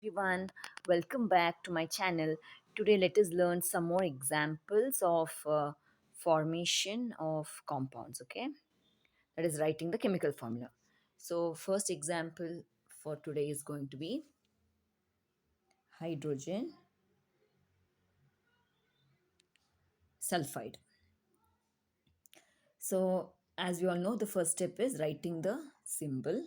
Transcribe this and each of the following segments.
everyone, welcome back to my channel. Today let us learn some more examples of formation of compounds, okay? That is writing the chemical formula. So first example for today is going to be hydrogen sulfide. So as we all know, the first step is writing the symbol.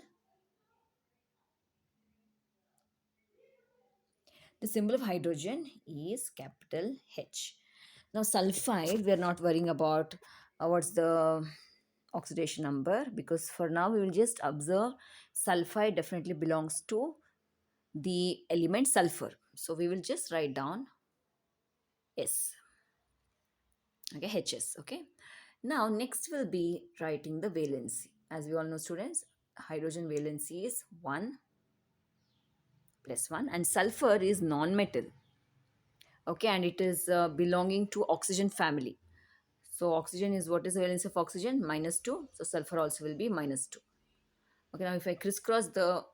The symbol of hydrogen is capital H. Now, sulfide, we are not worrying about what's the oxidation number, because for now we will just observe sulfide definitely belongs to the element sulfur. So we will just write down S, okay, HS, okay. Now, next will be writing the valency. As we all know, students, hydrogen valency is 1 plus 1, and sulfur is non-metal, okay, and it is belonging to oxygen family. So oxygen is, what is the valence of oxygen? -2. So sulfur also will be -2. Okay, now if I crisscross the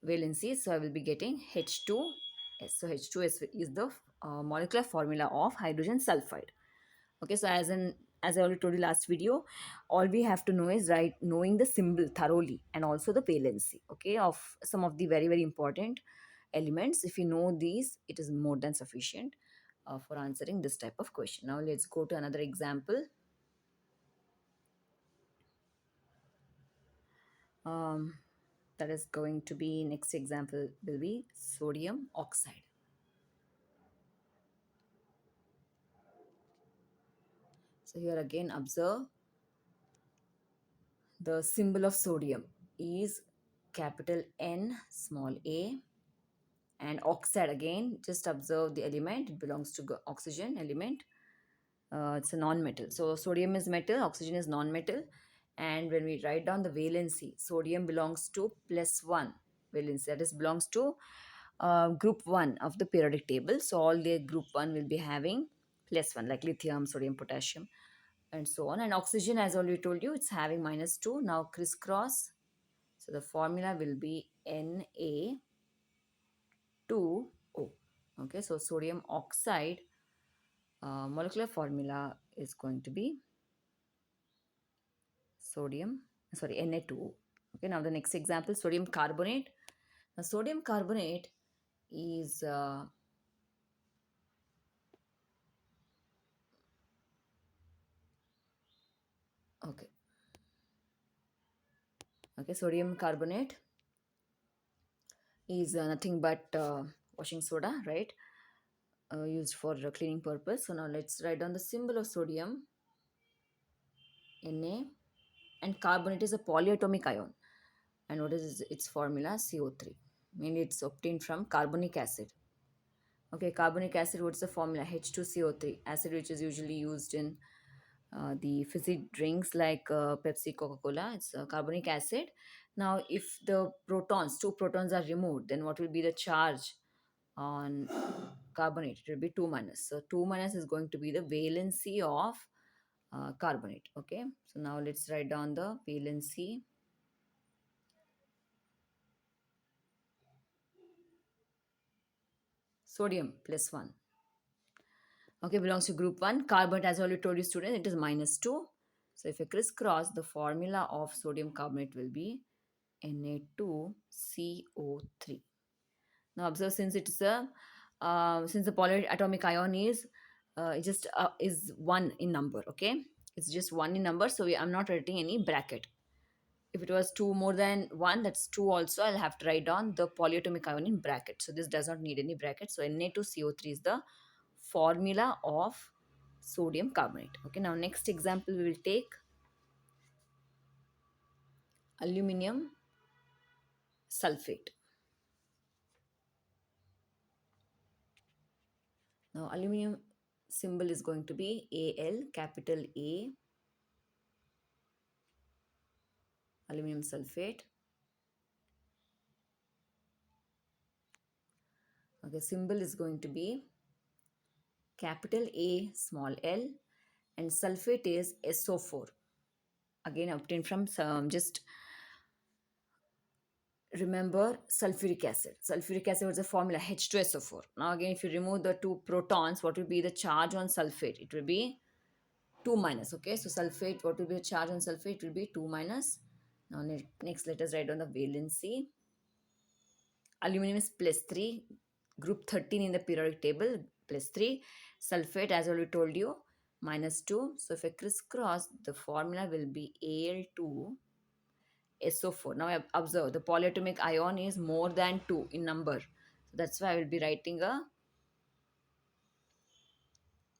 valency, so I will be getting H2S. So H2S is the molecular formula of hydrogen sulfide. Okay, so as I already told you last video, all we have to know is knowing the symbol thoroughly and also the valency, okay, of some of the very important elements. If you know these, it is more than sufficient for answering this type of question. Now let's go to another example. Um, that is going to be, next example will be sodium oxide. So here again observe the symbol of sodium is capital N small a, and oxide again just observe the element, it belongs to oxygen element. It's a non-metal, so sodium is metal, oxygen is non-metal. And when we write down the valency, sodium belongs to +1 valency, that is belongs to group 1 of the periodic table. So all the group 1 will be having +1, like lithium, sodium, potassium, and so on. And oxygen, as already told you, it's having -2. Now crisscross, so the formula will be Na2O. Okay, so sodium oxide molecular formula is going to be Na2O. Okay, now the next example, sodium carbonate. Now sodium carbonate is okay. Okay, sodium carbonate is nothing but washing soda, right? Used for cleaning purpose. So now let's write down the symbol of sodium, Na, and carbonate is a polyatomic ion. And what is its formula? CO3. Mainly it's obtained from carbonic acid. Okay, carbonic acid, what's the formula? H2CO3, acid which is usually used in the fizzy drinks like Pepsi, Coca-Cola. It's carbonic acid. Now, if the protons, two protons are removed, then what will be the charge on carbonate? It will be 2 minus. So 2 minus is going to be the valency of carbonate. Okay, so now let's write down the valency. Sodium +1. Okay, belongs to group 1. Carbonate, as I already told you students, it is -2. So if you crisscross, the formula of sodium carbonate will be Na2CO3. Now observe, since it's a since the polyatomic ion is it just is 1 in number, okay? It's just 1 in number, so I'm not writing any bracket. If it was 2 more than 1, that's 2 also. I'll have to write down the polyatomic ion in bracket. So this does not need any bracket. So Na2CO3 is the formula of sodium carbonate. Okay, now next example we will take aluminum sulfate. Now aluminum symbol is going to be Al, capital A, aluminum sulfate. Okay, symbol is going to be capital A, small l, and sulfate is SO4. Again obtained from some just remember sulfuric acid. Sulfuric acid was the formula H2SO4. Now again, if you remove the two protons, what will be the charge on sulfate? It will be 2 minus. Okay, so sulfate, what will be the charge on sulfate? It will be 2 minus. Now next let us write down the valency. Aluminum is plus 3, group 13 in the periodic table, plus 3. Sulfate, as already told you, minus 2. So if I crisscross, the formula will be Al2 SO4. Now observe, the polyatomic ion is more than 2 in number. So that's why I will be writing a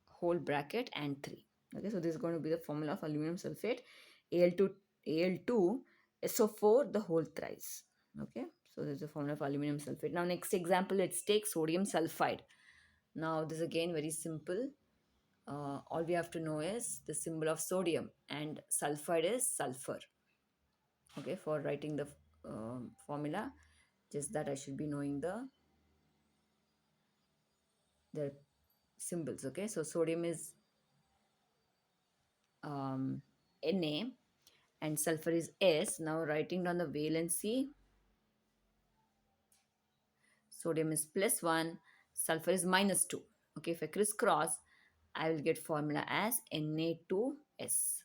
whole bracket and 3. Okay, so this is going to be the formula of aluminum sulfate, Al2 SO4 the whole thrice. Okay, so this is the formula of aluminum sulfate. Now next example, let's take sodium sulfide. Now this is again very simple. All we have to know is the symbol of sodium, and sulfide is sulfur. Okay, for writing the formula, just that I should be knowing the symbols. Okay, so sodium is Na and sulfur is S. Now writing down the valency, sodium is plus 1, sulfur is minus 2. Okay, if I crisscross, I will get formula as Na2S.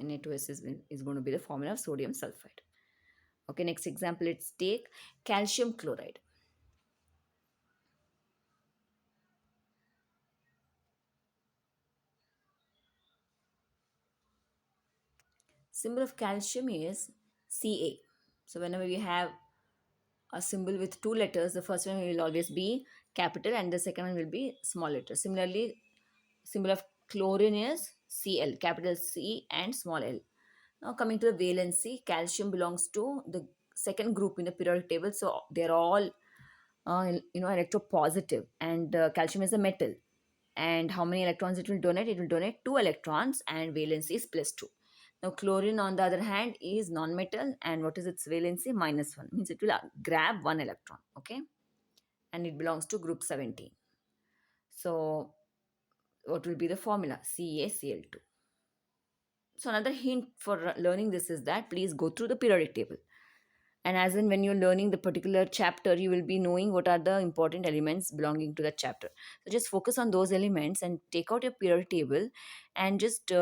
Na2S is going to be the formula of sodium sulfide. Okay, next example, let's take calcium chloride. Symbol of calcium is Ca. So whenever we have a symbol with two letters, the first one will always be capital and the second one will be small letter. Similarly, symbol of chlorine is Cl, capital C and small l. Now coming to the valency, calcium belongs to the second group in the periodic table, so they're all electropositive, and calcium is a metal. And how many electrons it will donate? It will donate 2 electrons, and valency is plus 2. Now chlorine on the other hand is non-metal, and what is its valency? Minus 1, means it will grab 1 electron. Okay, and it belongs to group 17. So what will be the formula? CaCl2. So another hint for learning this is that please go through the periodic table, and as in when you're learning the particular chapter, you will be knowing what are the important elements belonging to that chapter. So just focus on those elements and take out your periodic table, and just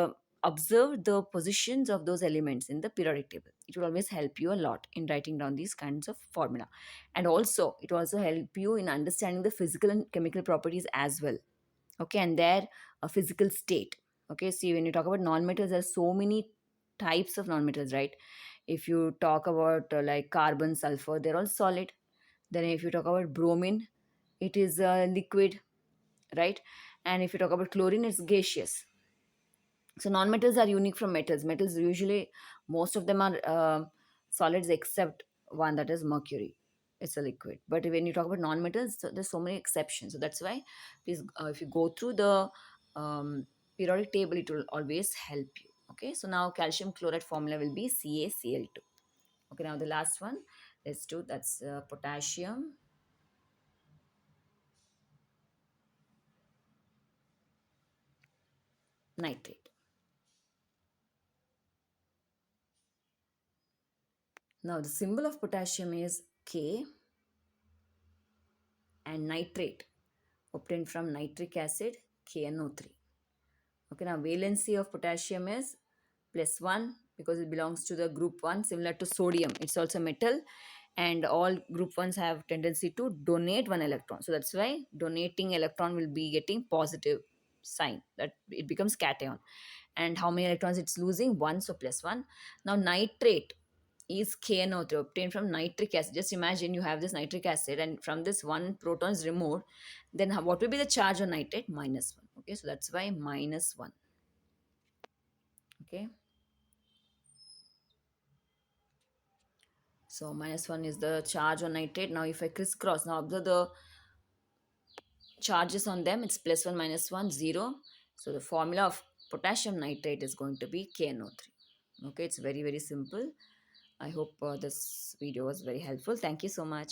observe the positions of those elements in the periodic table. It will always help you a lot in writing down these kinds of formula, and also it will also help you in understanding the physical and chemical properties as well. Okay, and their physical state. Okay, see, when you talk about non-metals, there are so many types of non-metals, right? If you talk about like carbon, sulfur, they're all solid. Then if you talk about bromine, it is a liquid, right? And if you talk about chlorine, it's gaseous. So non-metals are unique from metals. Metals usually, most of them are solids except one, that is mercury. It's a liquid. But when you talk about non-metals, so there's so many exceptions. So that's why please, if you go through the periodic table, it will always help you. Okay, so now calcium chloride formula will be CaCl2. Okay, now the last one, let's do, that's potassium nitrate. Now the symbol of potassium is K, and nitrate obtained from nitric acid, KNO3. Okay, now valency of potassium is plus 1 because it belongs to the group 1, similar to sodium. It's also metal, and all group 1s have tendency to donate 1 electron. So that's why donating electron will be getting positive sign, that it becomes cation. And how many electrons it's losing? 1, so plus 1. Now nitrate is KNO3 obtained from nitric acid. Just imagine you have this nitric acid, and from this 1 proton is removed, then what will be the charge on nitrate? Minus 1. Okay, so that's why minus 1. Okay, so minus 1 is the charge on nitrate. Now if I crisscross, now observe the charges on them, it's plus 1 minus 1 0. So the formula of potassium nitrate is going to be KNO3. Okay, it's very simple. I hope this video was very helpful. Thank you so much.